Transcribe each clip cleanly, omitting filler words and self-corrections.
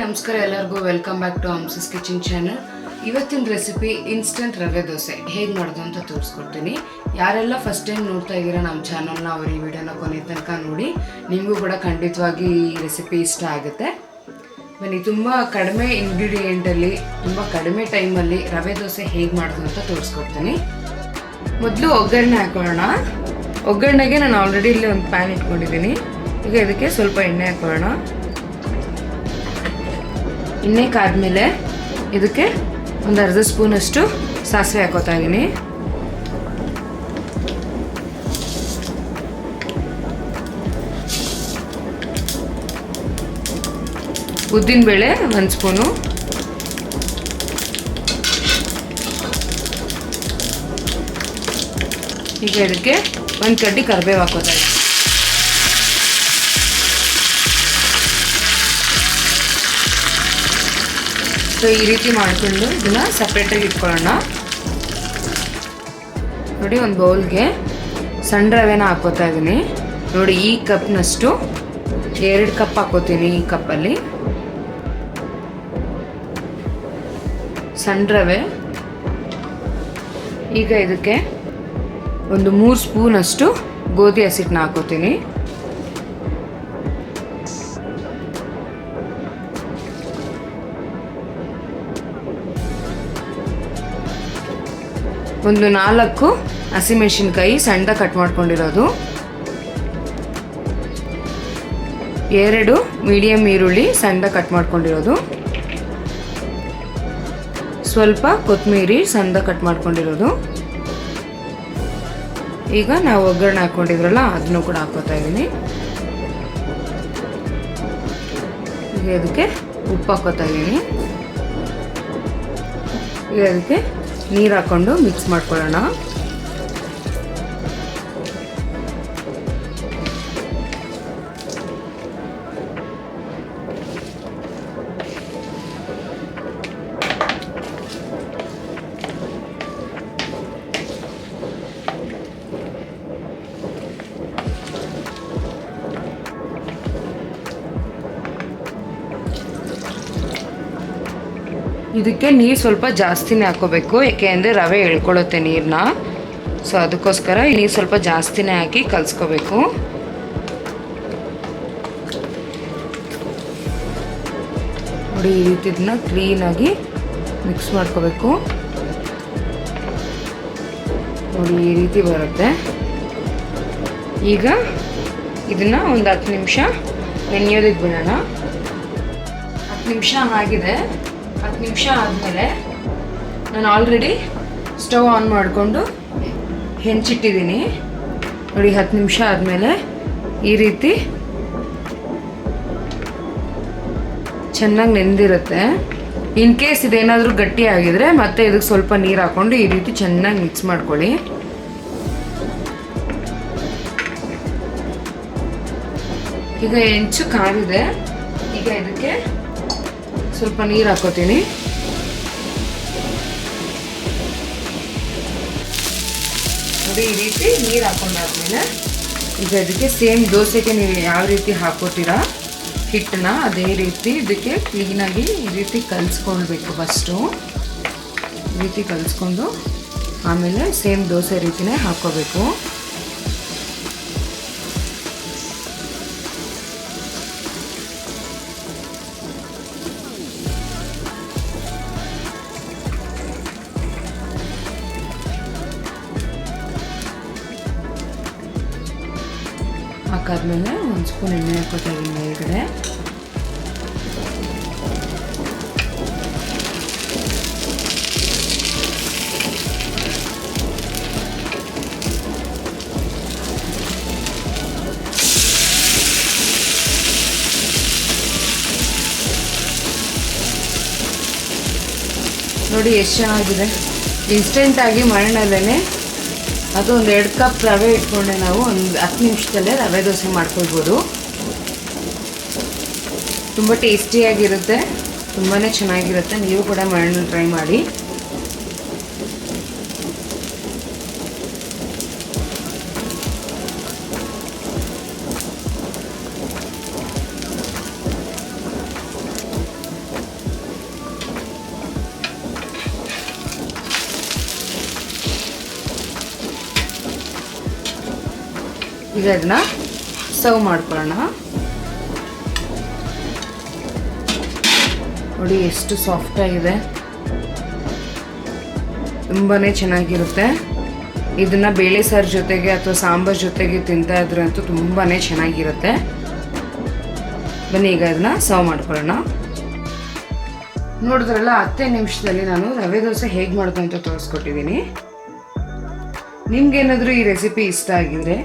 ನಮಸ್ಕಾರ ಎಲ್ಲರಿಗೂ welcome back to Hamsa's kitchen channel. ಇವತ್ತಿನ ರೆಸಿಪಿ ಇನ್ಸ್ಟಂಟ್ ರವೆ ದೋಸೆ ಹೇಗೆ ಮಾಡೋದು ಅಂತ ತೋರಿಸ್ಕೊಡ್ತೀನಿ. ಯಾರೆಲ್ಲ ಫಸ್ಟ್ ಟೈಮ್ ನೋಡ್ತಾ ಇದ್ದೀರಾ ನಮ್ಮ ಚಾನಲ್ನ, ಅವರು ಈ ವಿಡಿಯೋನ ಕೊನೆ ತನಕ ನೋಡಿ. ನಿಮಗೂ ಕೂಡ ಖಂಡಿತವಾಗಿ ಈ ರೆಸಿಪಿ ಇಷ್ಟ ಆಗುತ್ತೆ. ಬನ್ನಿ, ತುಂಬ ಕಡಿಮೆ ಇಂಗ್ರೀಡಿಯೆಂಟಲ್ಲಿ ತುಂಬ ಕಡಿಮೆ ಟೈಮಲ್ಲಿ ರವೆ ದೋಸೆ ಹೇಗೆ ಮಾಡೋದು ಅಂತ ತೋರಿಸ್ಕೊಡ್ತೀನಿ. ಮೊದಲು ಒಗ್ಗರಣೆ ಹಾಕೊಳ್ಳೋಣ. ಒಗ್ಗರಣೆಗೆ ನಾನು ಆಲ್ರೆಡಿ ಇಲ್ಲಿ ಒಂದು ಪ್ಯಾನ್ ಇಟ್ಕೊಂಡಿದ್ದೀನಿ. ಈಗ ಇದಕ್ಕೆ ಸ್ವಲ್ಪ ಎಣ್ಣೆ ಹಾಕೊಳ್ಳೋಣ. ಎಣ್ಣೆ ಕಾದ್ಮೇಲೆ ಇದಕ್ಕೆ ಒಂದು ಅರ್ಧ ಸ್ಪೂನಷ್ಟು ಸಾಸಿವೆ ಹಾಕೋತಾ ಇದ್ದೀನಿ. ಉದ್ದಿನಬೇಳೆ 1 ಸ್ಪೂನು, ಈಗ ಇದಕ್ಕೆ 1 ಕಡ್ಡಿ ಕರಿಬೇವು ಹಾಕೋತಾ ಇದ್ದೀನಿ. ಸೊ ಈ ರೀತಿ ಮಾಡಿಕೊಂಡು ಇದನ್ನು ಸಪ್ರೇಟಾಗಿ ಇಟ್ಕೊಳ್ಳೋಣ. ನೋಡಿ, ಒಂದು ಬೌಲ್ಗೆ ಸಣ್ಣ ರವೆನ ಹಾಕೋತಾ ಇದ್ದೀನಿ. ನೋಡಿ, ಈ ಕಪ್ನಷ್ಟು 2 ಕಪ್ ಹಾಕೋತೀನಿ. ಈ ಕಪ್ಪಲ್ಲಿ ಸಣ್ಣ ರವೆ. ಈಗ ಇದಕ್ಕೆ ಒಂದು 3 ಸ್ಪೂನಷ್ಟು ಗೋಧಿ ಹಸಿಟ್ಟನ್ನ ಹಾಕೋತೀನಿ. ಒಂದು 4 ಹಸಿಮೆಣಸಿನ್ಕಾಯಿ ಸಣ್ಣದಾಗಿ ಕಟ್ ಮಾಡ್ಕೊಂಡಿರೋದು, 2 ಮೀಡಿಯಮ್ ಈರುಳ್ಳಿ ಸಣ್ಣದಾಗಿ ಕಟ್ ಮಾಡ್ಕೊಂಡಿರೋದು, ಸ್ವಲ್ಪ ಕೊತ್ತಂಬರಿ ಸಣ್ಣದಾಗಿ ಕಟ್ ಮಾಡ್ಕೊಂಡಿರೋದು. ಈಗ ನಾವು ಒಗ್ಗರಣೆ ಹಾಕ್ಕೊಂಡಿದ್ರಲ್ಲ ಅದನ್ನು ಕೂಡ ಹಾಕೋತಾ ಇದ್ದೀನಿ. ಈಗ ಇದಕ್ಕೆ ಉಪ್ಪು ಹಾಕೋತಾ ಇದ್ದೀನಿ. ಈಗ ಅದಕ್ಕೆ ನೀರು ಹಾಕ್ಕೊಂಡು ಮಿಕ್ಸ್ ಮಾಡ್ಕೊಳ್ಳೋಣ. ಇದಕ್ಕೆ ನೀರು ಸ್ವಲ್ಪ ಜಾಸ್ತಿನೇ ಹಾಕೋಬೇಕು, ಏಕೆಂದರೆ ರವೆ ಎಳ್ಕೊಳ್ಳುತ್ತೆ ನೀರನ್ನ. ಸೊ ಅದಕ್ಕೋಸ್ಕರ ನೀರು ಸ್ವಲ್ಪ ಜಾಸ್ತಿನೇ ಹಾಕಿ ಕಲಿಸ್ಕೋಬೇಕು. ನೋಡಿ, ಈ ರೀತಿ ಇದನ್ನ ಕ್ಲೀನಾಗಿ ಮಿಕ್ಸ್ ಮಾಡ್ಕೋಬೇಕು. ನೋಡಿ, ಈ ರೀತಿ ಬರುತ್ತೆ. ಈಗ ಇದನ್ನು ಒಂದು 10 ನಿಮಿಷ ನೆನೆಯೋದಕ್ಕೆ ಬಿಡೋಣ. 10 ನಿಮಿಷ ಆಗಿದೆ. 10 ನಿಮಿಷ ಆದಮೇಲೆ ನಾನು ಆಲ್ರೆಡಿ ಸ್ಟವ್ ಆನ್ ಮಾಡಿಕೊಂಡು ಹೆಂಚಿಟ್ಟಿದ್ದೀನಿ. ನೋಡಿ, 10 ನಿಮಿಷ ಆದಮೇಲೆ ಈ ರೀತಿ ಚೆನ್ನಾಗಿ ನೆಂದಿರುತ್ತೆ. ಇನ್ ಕೇಸ್ ಇದೇನಾದರೂ ಗಟ್ಟಿ ಆಗಿದ್ರೆ ಮತ್ತೆ ಇದಕ್ಕೆ ಸ್ವಲ್ಪ ನೀರು ಹಾಕ್ಕೊಂಡು ಈ ರೀತಿ ಚೆನ್ನಾಗಿ ಮಿಕ್ಸ್ ಮಾಡ್ಕೊಳ್ಳಿ. ಈಗ ಹೆಂಚು ಕಾದಿದೆ. ಈಗ ಇದಕ್ಕೆ ಸ್ವಲ್ಪ ನೀರು ಹಾಕೋತೀನಿ. ನೋಡಿ, ಈ ರೀತಿ ನೀರು ಹಾಕೊಂಡಾದ್ಮೇಲೆ ಈಗ ಇದಕ್ಕೆ ಸೇಮ್ ದೋಸೆಗೆ ನೀವು ಯಾವ ರೀತಿ ಹಾಕೋತೀರಾ ಹಿಟ್ಟನ್ನ, ಅದೇ ರೀತಿ ಇದಕ್ಕೆ ಕ್ಲೀನಾಗಿ ಈ ರೀತಿ ಕಲಿಸ್ಕೊಳ್ಬೇಕು. ಫಸ್ಟು ಈ ರೀತಿ ಕಲಿಸ್ಕೊಂಡು ಆಮೇಲೆ ಸೇಮ್ ದೋಸೆ ರೀತಿನೇ ಹಾಕ್ಕೋಬೇಕು. ಹಾಕಾದ್ಮೇಲೆ 1 ಸ್ಪೂನ್ ಎಣ್ಣೆ ಹಾಕೋತಾ ಇದ್ದೀನಿ ಮೇಲ್ಗಡೆ. ನೋಡಿ, ಎಷ್ಟು ಚೆನ್ನಾಗಿದೆ. ಇನ್ಸ್ಟೆಂಟಾಗಿ ಮಣ್ಣಲ್ಲೇ ಅದು ಒಂದು 2 ಕಪ್ ರವೆ ಇಟ್ಕೊಂಡೆ ನಾವು ಒಂದು 10 ನಿಮಿಷದಲ್ಲೇ ರವೆ ದೋಸೆ ಮಾಡ್ಕೊಳ್ಬೋದು. ತುಂಬ ಟೇಸ್ಟಿಯಾಗಿರುತ್ತೆ, ತುಂಬಾ ಚೆನ್ನಾಗಿರುತ್ತೆ. ನೀವು ಕೂಡ ಮಣ್ಣಲ್ಲಿ ಟ್ರೈ ಮಾಡಿ. ಈಗ ಇದನ್ನ ಸರ್ವ್ ಮಾಡ್ಕೊಳ್ಳೋಣ. ನೋಡಿ ಎಷ್ಟು ಸಾಫ್ಟಾಗಿದೆ, ತುಂಬಾ ಚೆನ್ನಾಗಿರುತ್ತೆ. ಇದನ್ನು ಬೇಳೆ ಸಾರು ಜೊತೆಗೆ ಅಥವಾ ಸಾಂಬಾರು ಜೊತೆಗೆ ತಿಂತಾ ಇದ್ರೆ ಅಂತೂ ತುಂಬಾ ಚೆನ್ನಾಗಿರುತ್ತೆ. ಬನ್ನಿ ಈಗ ಇದನ್ನ ಸರ್ವ್ ಮಾಡ್ಕೊಳ್ಳೋಣ. ನೋಡಿದ್ರಲ್ಲ 10 ನಿಮಿಷದಲ್ಲಿ ನಾನು ರವೆ ದೋಸೆ ಹೇಗೆ ಮಾಡೋದು ಅಂತ ತೋರಿಸ್ಕೊಟ್ಟಿದ್ದೀನಿ. ನಿಮ್ಗೇನಾದರೂ ಈ ರೆಸಿಪಿ ಇಷ್ಟ ಆಗಿದ್ರೆ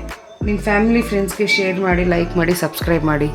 ನಿಮ್ಮ ಫ್ಯಾಮಿಲಿ ಫ್ರೆಂಡ್ಸ್ಗೆ ಶೇರ್ ಮಾಡಿ, ಲೈಕ್ ಮಾಡಿ, ಸಬ್ಸ್ಕ್ರೈಬ್ ಮಾಡಿ.